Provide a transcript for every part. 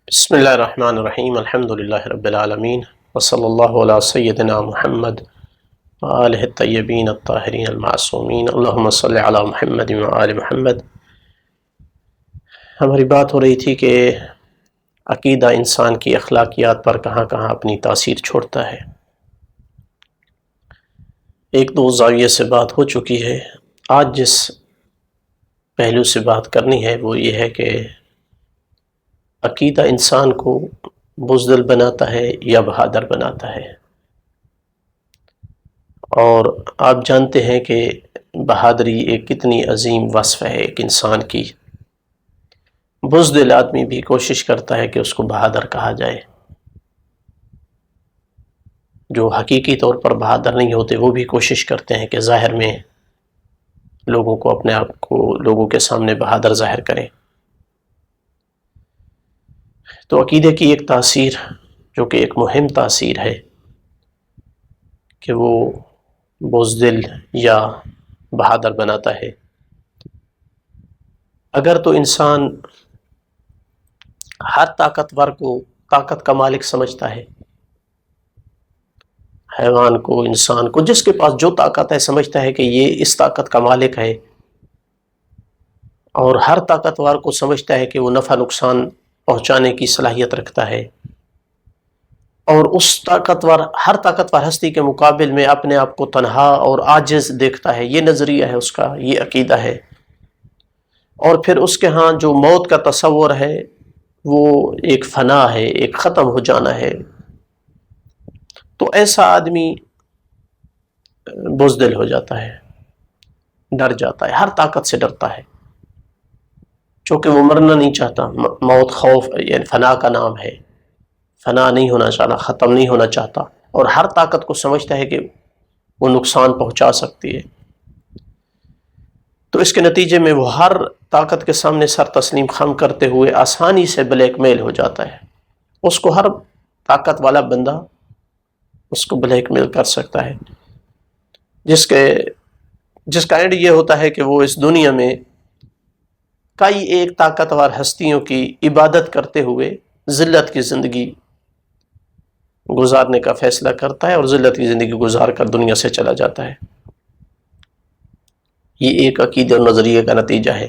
بسم اللہ الرحمن الرحیم الحمد للہ رب العالمین وصلی اللہ علی سیدنا محمد وآلہ الطیبین الطاہرین المعصومین اللہم صلی علی محمد وآل محمد۔ ہماری بات ہو رہی تھی کہ عقیدہ انسان کی اخلاقیات پر کہاں کہاں اپنی تاثیر چھوڑتا ہے۔ ایک دو زاویے سے بات ہو چکی ہے۔ آج جس پہلو سے بات کرنی ہے وہ یہ ہے کہ عقیدہ انسان کو بزدل بناتا ہے یا بہادر بناتا ہے۔ اور آپ جانتے ہیں کہ بہادری ایک کتنی عظیم وصف ہے ایک انسان کی۔ بزدل آدمی بھی کوشش کرتا ہے کہ اس کو بہادر کہا جائے، جو حقیقی طور پر بہادر نہیں ہوتے وہ بھی کوشش کرتے ہیں کہ ظاہر میں لوگوں کو اپنے آپ کو لوگوں کے سامنے بہادر ظاہر کریں۔ تو عقیدے کی ایک تاثیر جو کہ ایک مہم تاثیر ہے کہ وہ بزدل یا بہادر بناتا ہے۔ اگر تو انسان ہر طاقتور کو طاقت کا مالک سمجھتا ہے، حیوان کو، انسان کو، جس کے پاس جو طاقت ہے سمجھتا ہے کہ یہ اس طاقت کا مالک ہے، اور ہر طاقتور کو سمجھتا ہے کہ وہ نفع نقصان پہنچانے کی صلاحیت رکھتا ہے، اور اس ہر طاقتور ہستی کے مقابل میں اپنے آپ کو تنہا اور عاجز دیکھتا ہے، یہ نظریہ ہے اس کا، یہ عقیدہ ہے۔ اور پھر اس کے ہاں جو موت کا تصور ہے وہ ایک فنا ہے، ایک ختم ہو جانا ہے۔ تو ایسا آدمی بزدل ہو جاتا ہے، ڈر جاتا ہے، ہر طاقت سے ڈرتا ہے، چونکہ وہ مرنا نہیں چاہتا۔ موت خوف یعنی فنا کا نام ہے، فنا نہیں ہونا چاہتا، ختم نہیں ہونا چاہتا، اور ہر طاقت کو سمجھتا ہے کہ وہ نقصان پہنچا سکتی ہے۔ تو اس کے نتیجے میں وہ ہر طاقت کے سامنے سر تسلیم خم کرتے ہوئے آسانی سے بلیک میل ہو جاتا ہے۔ اس کو ہر طاقت والا بندہ اس کو بلیک میل کر سکتا ہے، جس کا اینڈ یہ ہوتا ہے کہ وہ اس دنیا میں کئی ایک طاقتور ہستیوں کی عبادت کرتے ہوئے ذلت کی زندگی گزارنے کا فیصلہ کرتا ہے، اور ذلت کی زندگی گزار کر دنیا سے چلا جاتا ہے۔ یہ ایک عقیدے اور نظریے کا نتیجہ ہے۔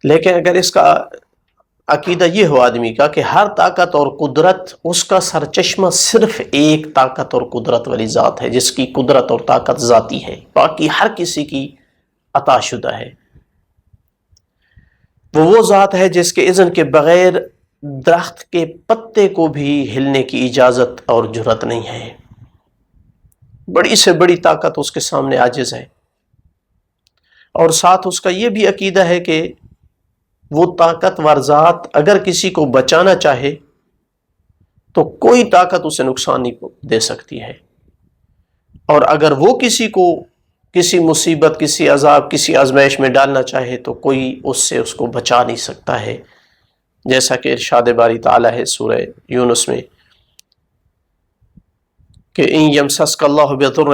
لیکن اگر اس کا عقیدہ یہ ہو آدمی کا کہ ہر طاقت اور قدرت اس کا سرچشمہ صرف ایک طاقت اور قدرت والی ذات ہے، جس کی قدرت اور طاقت ذاتی ہے، باقی ہر کسی کی عطا شدہ ہے، وہ ذات ہے جس کے اذن کے بغیر درخت کے پتے کو بھی ہلنے کی اجازت اور جرات نہیں ہے، بڑی سے بڑی طاقت اس کے سامنے عاجز ہے۔ اور ساتھ اس کا یہ بھی عقیدہ ہے کہ وہ طاقتور ذات اگر کسی کو بچانا چاہے تو کوئی طاقت اسے نقصان نہیں دے سکتی ہے، اور اگر وہ کسی کو کسی مصیبت، کسی عذاب، کسی آزمائش میں ڈالنا چاہے تو کوئی اس کو بچا نہیں سکتا ہے، جیسا کہ ارشاد باری تعالیٰ ہے سورہ یونس میں کہ ان یمسسک اللہ بضر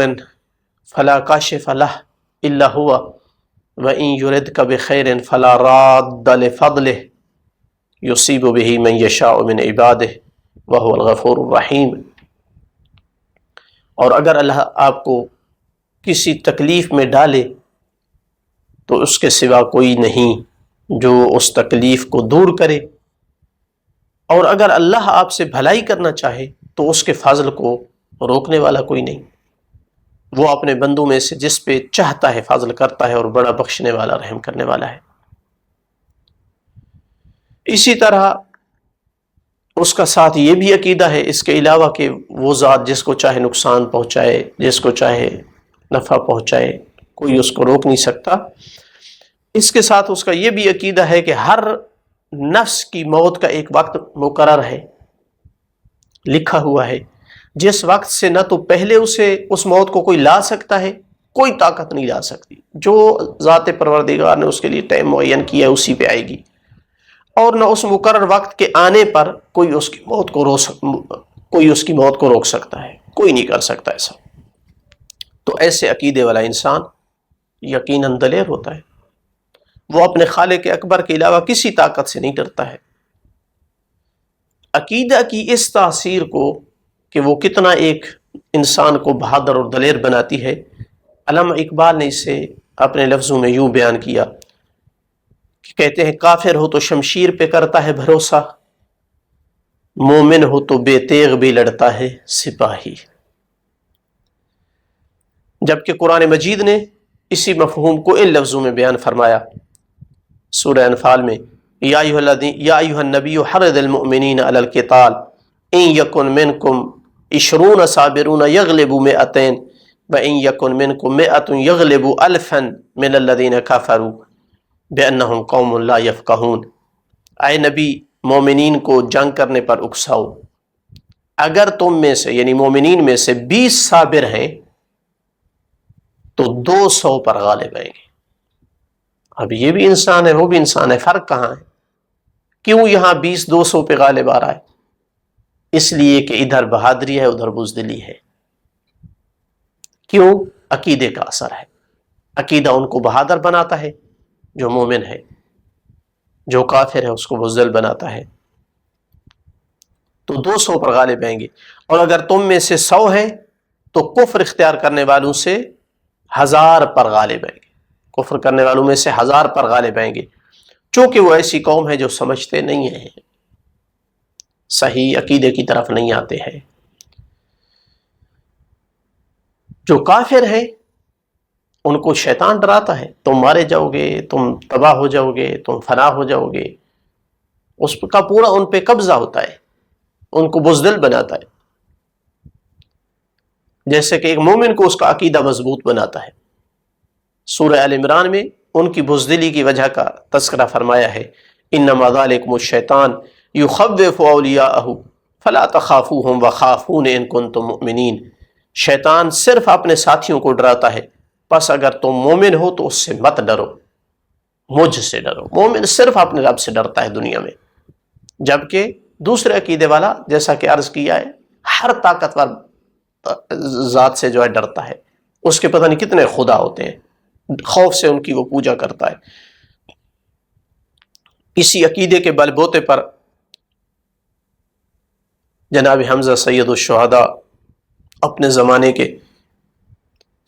فلا کاشف لہ الا هو وان یردک بخیر فلا راد لفضلہ یصیب به من یشاء من عبادہ وهو الغفور الرحیم۔ اور اگر اللہ آپ کو کسی تکلیف میں ڈالے تو اس کے سوا کوئی نہیں جو اس تکلیف کو دور کرے، اور اگر اللہ آپ سے بھلائی کرنا چاہے تو اس کے فضل کو روکنے والا کوئی نہیں، وہ اپنے بندوں میں سے جس پہ چاہتا ہے فضل کرتا ہے، اور بڑا بخشنے والا، رحم کرنے والا ہے۔ اسی طرح اس کا ساتھ یہ بھی عقیدہ ہے اس کے علاوہ کہ وہ ذات جس کو چاہے نقصان پہنچائے، جس کو چاہے نفع پہنچائے، کوئی اس کو روک نہیں سکتا۔ اس کے ساتھ اس کا یہ بھی عقیدہ ہے کہ ہر نفس کی موت کا ایک وقت مقرر ہے، لکھا ہوا ہے، جس وقت سے نہ تو پہلے اسے اس موت کو کوئی لا سکتا ہے، کوئی طاقت نہیں لا سکتی، جو ذات پروردگار نے اس کے لیے ٹائم معین کیا ہے اسی پہ آئے گی، اور نہ اس مقرر وقت کے آنے پر کوئی اس کی موت کو روک سکتا ہے، کوئی نہیں کر سکتا ایسا۔ تو ایسے عقیدے والا انسان یقیناً دلیر ہوتا ہے، وہ اپنے خالق اکبر کے علاوہ کسی طاقت سے نہیں ڈرتا ہے، عقیدہ کی اس تاثیر کو کہ وہ کتنا ایک انسان کو بہادر اور دلیر بناتی ہے، علامہ اقبال نے اسے اپنے لفظوں میں یوں بیان کیا کہ کہتے ہیں کافر ہو تو شمشیر پہ کرتا ہے بھروسہ، مومن ہو تو بے تیغ بھی لڑتا ہے سپاہی۔ جبکہ قرآن مجید نے اسی مفہوم کو ان لفظوں میں بیان فرمایا سورہ انفال میں، یا ایھا النبی حرض المؤمنین علی القتال ان یکن منکم 20 صابرون یغلبوا 200 وان یکن منکم 100 یغلبوا 1000 من الذین کفروا بانہم قوم لا یفقہون۔ اے نبی مومنین کو جنگ کرنے پر اکساؤ، اگر تم میں سے یعنی مومنین میں سے 20 صابر ہیں تو 200 پر غالب آئیں گے۔ اب یہ بھی انسان ہے وہ بھی انسان ہے، فرق کہاں ہے؟ کیوں یہاں 20 200 پہ غالب آ رہا ہے؟ اس لیے کہ ادھر بہادری ہے ادھر بزدلی ہے۔ کیوں؟ عقیدے کا اثر ہے۔ عقیدہ ان کو بہادر بناتا ہے جو مومن ہے، جو کافر ہے اس کو بزدل بناتا ہے۔ تو 200 پر غالب آئیں گے، اور اگر تم میں سے 100 ہیں تو کفر اختیار کرنے والوں سے 1000 پر غالب آئیں گے، کفر کرنے والوں میں سے 1000 پر غالب آئیں گے، چونکہ وہ ایسی قوم ہے جو سمجھتے نہیں ہیں، صحیح عقیدے کی طرف نہیں آتے ہیں۔ جو کافر ہیں ان کو شیطان ڈراتا ہے، تم مارے جاؤ گے، تم تباہ ہو جاؤ گے، تم فنا ہو جاؤ گے، اس کا پورا ان پہ قبضہ ہوتا ہے، ان کو بزدل بناتا ہے، جیسے کہ ایک مومن کو اس کا عقیدہ مضبوط بناتا ہے۔ سورہ آل عمران میں ان کی بزدلی کی وجہ کا تذکرہ فرمایا ہے، انما ذالکم الشیطان یخوف اولیاءہ فلا تخافوہم وخافون ان کنتم مؤمنین۔ شیطان صرف اپنے ساتھیوں کو ڈراتا ہے، پس اگر تم مومن ہو تو اس سے مت ڈرو، مجھ سے ڈرو۔ مومن صرف اپنے رب سے ڈرتا ہے دنیا میں، جبکہ دوسرے عقیدے والا جیسا کہ عرض کیا ہے ہر طاقتور ذات سے جو ہے ڈرتا ہے، اس کے پتہ نہیں کتنے خدا ہوتے ہیں، خوف سے ان کی وہ پوجا کرتا ہے۔ اسی عقیدے کے بل بوتے پر جناب حمزہ سید الشہداء اپنے زمانے کے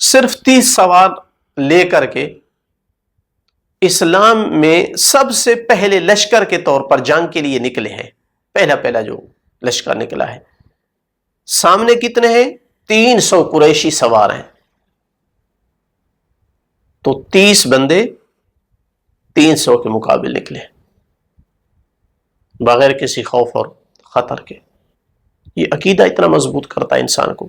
صرف 30 سوار لے کر کے اسلام میں سب سے پہلے لشکر کے طور پر جنگ کے لیے نکلے ہیں، پہلا جو لشکر نکلا ہے۔ سامنے کتنے ہیں؟ 300 قریشی سوار ہیں، تو 30 بندے 300 کے مقابل نکلے بغیر کسی خوف اور خطر کے۔ یہ عقیدہ اتنا مضبوط کرتا ہے انسان کو،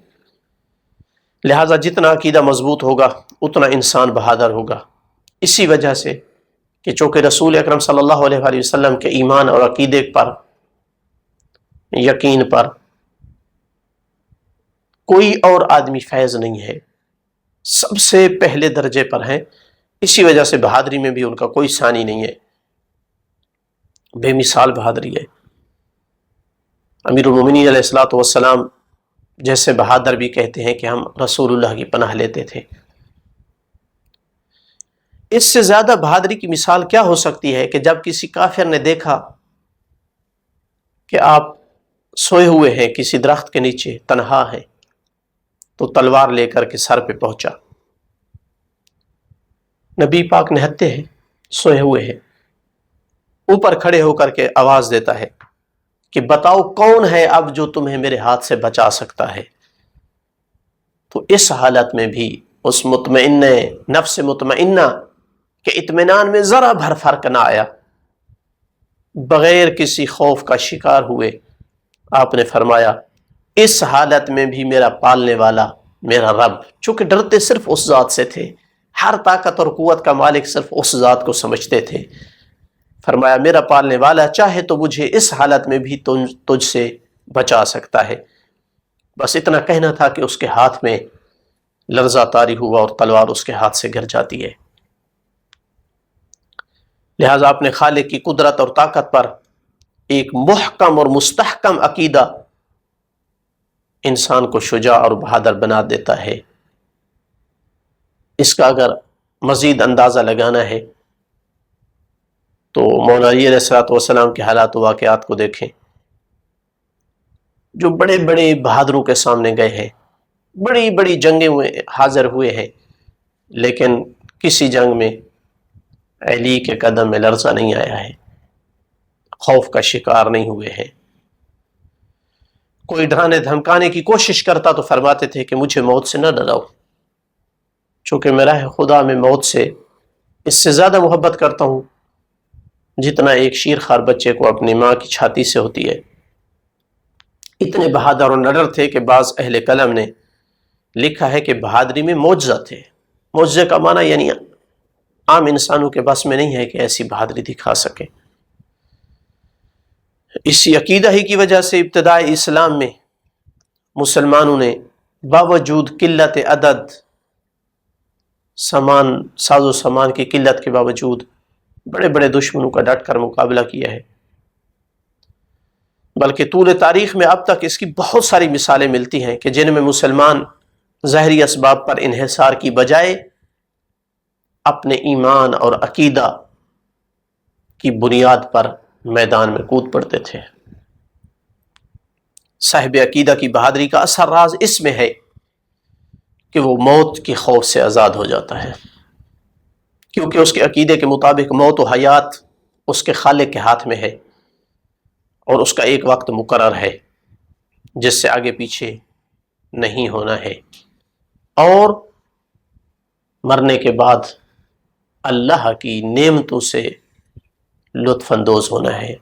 لہٰذا جتنا عقیدہ مضبوط ہوگا اتنا انسان بہادر ہوگا، اسی وجہ سے کہ چونکہ رسول اکرم صلی اللہ علیہ وآلہ وسلم کے ایمان اور عقیدے پر، یقین پر کوئی اور آدمی فیض نہیں ہے، سب سے پہلے درجے پر ہیں، اسی وجہ سے بہادری میں بھی ان کا کوئی ثانی نہیں ہے، بے مثال بہادری ہے۔ امیر المومنین علیہ الصلوۃ والسلام جیسے بہادر بھی کہتے ہیں کہ ہم رسول اللہ کی پناہ لیتے تھے۔ اس سے زیادہ بہادری کی مثال کیا ہو سکتی ہے کہ جب کسی کافر نے دیکھا کہ آپ سوئے ہوئے ہیں کسی درخت کے نیچے تنہا ہیں، تو تلوار لے کر کے سر پہ پہنچا۔ نبی پاک نہتے ہیں، سوئے ہوئے ہیں، اوپر کھڑے ہو کر کے آواز دیتا ہے کہ بتاؤ کون ہے اب جو تمہیں میرے ہاتھ سے بچا سکتا ہے؟ تو اس حالت میں بھی اس مطمئن نفس مطمئنہ کے اطمینان میں ذرا بھر فرق نہ آیا، بغیر کسی خوف کا شکار ہوئے آپ نے فرمایا اس حالت میں بھی میرا پالنے والا میرا رب، چونکہ ڈرتے صرف اس ذات سے تھے، ہر طاقت اور قوت کا مالک صرف اس ذات کو سمجھتے تھے، فرمایا میرا پالنے والا چاہے تو مجھے اس حالت میں بھی تجھ سے بچا سکتا ہے۔ بس اتنا کہنا تھا کہ اس کے ہاتھ میں لرزہ طاری ہوا اور تلوار اس کے ہاتھ سے گر جاتی ہے۔ لہٰذا اپنے خالق کی قدرت اور طاقت پر ایک محکم اور مستحکم عقیدہ انسان کو شجاع اور بہادر بنا دیتا ہے۔ اس کا اگر مزید اندازہ لگانا ہے تو مولا علی علیہ الصلوۃ والسلام کے حالات و واقعات کو دیکھیں۔ جو بڑے بڑے بہادروں کے سامنے گئے ہیں، بڑی بڑی جنگیں حاضر ہوئے ہیں، لیکن کسی جنگ میں علی کے قدم میں لرزہ نہیں آیا ہے، خوف کا شکار نہیں ہوئے ہیں۔ کوئی ڈرانے دھمکانے کی کوشش کرتا تو فرماتے تھے کہ مجھے موت سے نہ ڈراؤ، چونکہ میرا ہے خدا میں موت سے اس سے زیادہ محبت کرتا ہوں جتنا ایک شیر خوار بچے کو اپنی ماں کی چھاتی سے ہوتی ہے۔ اتنے بہادر اور نڈر تھے کہ بعض اہل قلم نے لکھا ہے کہ بہادری میں معجزہ تھے۔ معجزے کا معنی یعنی عام انسانوں کے بس میں نہیں ہے کہ ایسی بہادری دکھا سکے۔ اسی عقیدہ ہی کی وجہ سے ابتدائی اسلام میں مسلمانوں نے باوجود قلت عدد، ساز و سامان کی قلت کے باوجود بڑے بڑے دشمنوں کا ڈٹ کر مقابلہ کیا ہے، بلکہ طول تاریخ میں اب تک اس کی بہت ساری مثالیں ملتی ہیں کہ جن میں مسلمان ظاہری اسباب پر انحصار کی بجائے اپنے ایمان اور عقیدہ کی بنیاد پر میدان میں کود پڑتے تھے۔ صاحب عقیدہ کی بہادری کا اصل راز اس میں ہے کہ وہ موت کے خوف سے آزاد ہو جاتا ہے، کیونکہ اس کے عقیدے کے مطابق موت و حیات اس کے خالق کے ہاتھ میں ہے، اور اس کا ایک وقت مقرر ہے جس سے آگے پیچھے نہیں ہونا ہے، اور مرنے کے بعد اللہ کی نعمتوں سے لطف اندوز ہونا ہے۔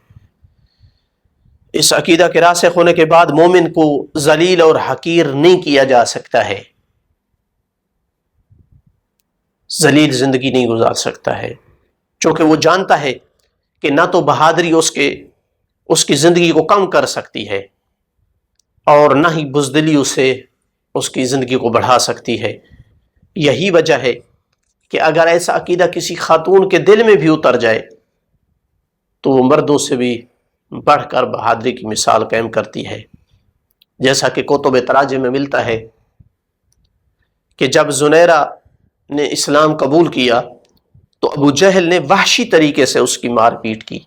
اس عقیدہ کے راسخ ہونے کے بعد مومن کو ذلیل اور حقیر نہیں کیا جا سکتا ہے، ذلیل زندگی نہیں گزار سکتا ہے، چونکہ وہ جانتا ہے کہ نہ تو بہادری اس کی زندگی کو کم کر سکتی ہے، اور نہ ہی بزدلی اس کی زندگی کو بڑھا سکتی ہے۔ یہی وجہ ہے کہ اگر ایسا عقیدہ کسی خاتون کے دل میں بھی اتر جائے تو وہ مردوں سے بھی بڑھ کر بہادری کی مثال قائم کرتی ہے، جیسا کہ کتب تراجم میں ملتا ہے کہ جب زنیرہ نے اسلام قبول کیا تو ابو جہل نے وحشی طریقے سے اس کی مار پیٹ کی،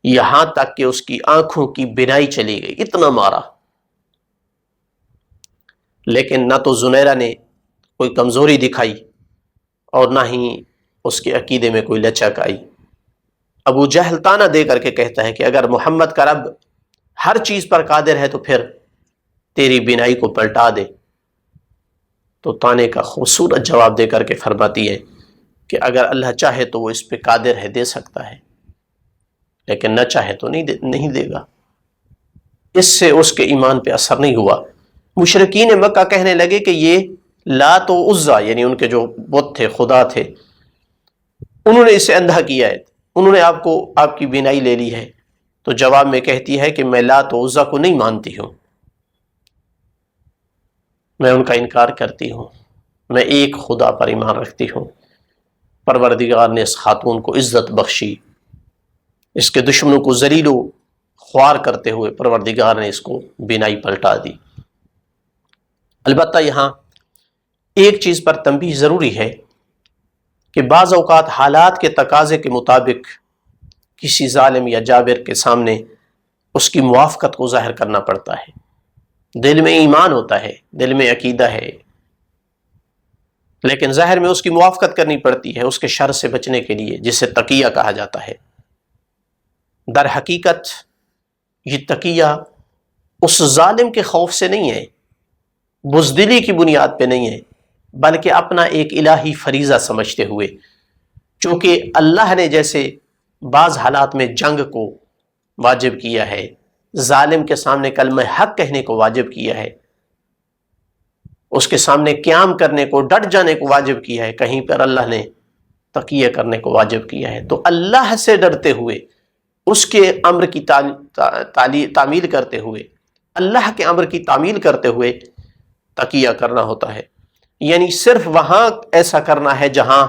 یہاں تک کہ اس کی آنکھوں کی بینائی چلی گئی، اتنا مارا، لیکن نہ تو زنیرہ نے کوئی کمزوری دکھائی اور نہ ہی اس کے عقیدے میں کوئی لچک آئی۔ ابو جہل تانا دے کر کے کہتا ہے کہ اگر محمد کا رب ہر چیز پر قادر ہے تو پھر تیری بینائی کو پلٹا دے، تو تانے کا خوبصورت جواب دے کر کے فرماتی ہے کہ اگر اللہ چاہے تو وہ اس پہ قادر ہے، دے سکتا ہے، لیکن نہ چاہے تو نہیں دے گا۔ اس سے اس کے ایمان پہ اثر نہیں ہوا۔ مشرکین مکہ کہنے لگے کہ یہ لات و عزا، یعنی ان کے جو بت تھے، خدا تھے، انہوں نے اسے اندھا کیا ہے، انہوں نے آپ کی بینائی لے لی ہے۔ تو جواب میں کہتی ہے کہ میں لات و عزا کو نہیں مانتی ہوں، میں ان کا انکار کرتی ہوں، میں ایک خدا پر ایمان رکھتی ہوں۔ پروردگار نے اس خاتون کو عزت بخشی، اس کے دشمنوں کو ذلیل و خوار کرتے ہوئے پروردگار نے اس کو بینائی پلٹا دی۔ البتہ یہاں ایک چیز پر تنبیہ ضروری ہے کہ بعض اوقات حالات کے تقاضے کے مطابق کسی ظالم یا جابر کے سامنے اس کی موافقت کو ظاہر کرنا پڑتا ہے۔ دل میں ایمان ہوتا ہے، دل میں عقیدہ ہے، لیکن ظاہر میں اس کی موافقت کرنی پڑتی ہے اس کے شر سے بچنے کے لیے، جسے تقیہ کہا جاتا ہے۔ در حقیقت یہ تقیہ اس ظالم کے خوف سے نہیں ہے، بزدلی کی بنیاد پہ نہیں ہے، بلکہ اپنا ایک الہی فریضہ سمجھتے ہوئے، چونکہ اللہ نے جیسے بعض حالات میں جنگ کو واجب کیا ہے، ظالم کے سامنے کلمہ حق کہنے کو واجب کیا ہے، اس کے سامنے قیام کرنے کو، ڈٹ جانے کو واجب کیا ہے، کہیں پر اللہ نے تقیہ کرنے کو واجب کیا ہے۔ تو اللہ سے ڈرتے ہوئے، اس کے امر کی تعمیل کرتے ہوئے، اللہ کے امر کی تعمیل کرتے ہوئے تقیہ کرنا ہوتا ہے، یعنی صرف وہاں ایسا کرنا ہے جہاں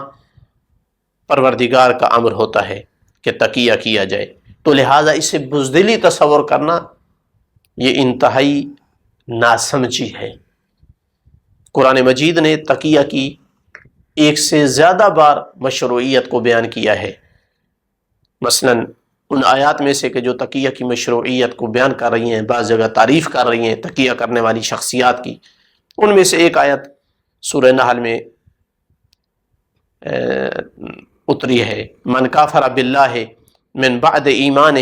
پروردگار کا امر ہوتا ہے کہ تقیہ کیا جائے۔ تو لہٰذا اسے بزدلی تصور کرنا یہ انتہائی ناسمجھی ہے۔ قرآن مجید نے تقیہ کی ایک سے زیادہ بار مشروعیت کو بیان کیا ہے۔ مثلا ان آیات میں سے کہ جو تقیہ کی مشروعیت کو بیان کر رہی ہیں، بعض جگہ تعریف کر رہی ہیں تقیہ کرنے والی شخصیات کی، ان میں سے ایک آیت سورہ نحل میں اتری ہے، من کافر باللہ من بعد ایمانہ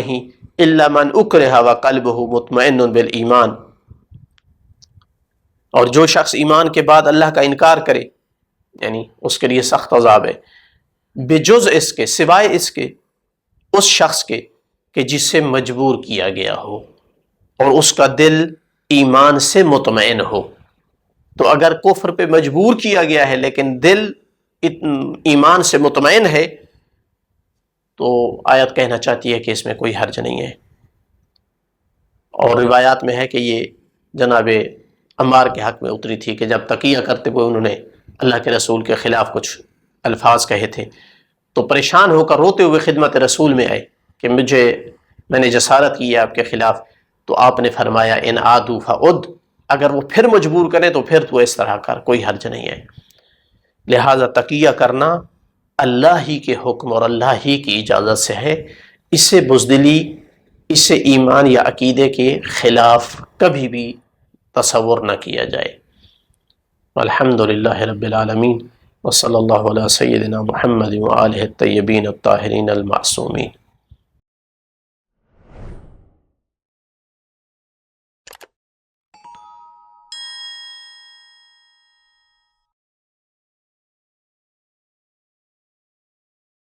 الا من اکرہ وقلبہ مطمئن بالایمان، اور جو شخص ایمان کے بعد اللہ کا انکار کرے یعنی اس کے لیے سخت عذاب ہے، بجز اس کے، سوائے اس کے، اس شخص کے کہ جس سے مجبور کیا گیا ہو اور اس کا دل ایمان سے مطمئن ہو۔ تو اگر کفر پہ مجبور کیا گیا ہے لیکن دل ایمان سے مطمئن ہے تو آیت کہنا چاہتی ہے کہ اس میں کوئی حرج نہیں ہے۔ اور روایات میں ہے کہ یہ جناب عمار کے حق میں اتری تھی کہ جب تقیہ کرتے ہوئے انہوں نے اللہ کے رسول کے خلاف کچھ الفاظ کہے تھے تو پریشان ہو کر روتے ہوئے خدمت رسول میں آئے کہ میں نے جسارت کی ہے آپ کے خلاف، تو آپ نے فرمایا ان عادوا فعد، اگر وہ پھر مجبور کریں تو پھر تو اس طرح کر، کوئی حرج نہیں ہے۔ لہٰذا تقیہ کرنا اللہ ہی کے حکم اور اللہ ہی کی اجازت سے ہے، اس سے بزدلی، اس سے ایمان یا عقیدے کے خلاف کبھی بھی تصور نہ کیا جائے۔ الحمدللہ رب العالمین، وصلی اللہ علی سیدنا محمد وآلہ الطیبین الطاہرین المعصومین۔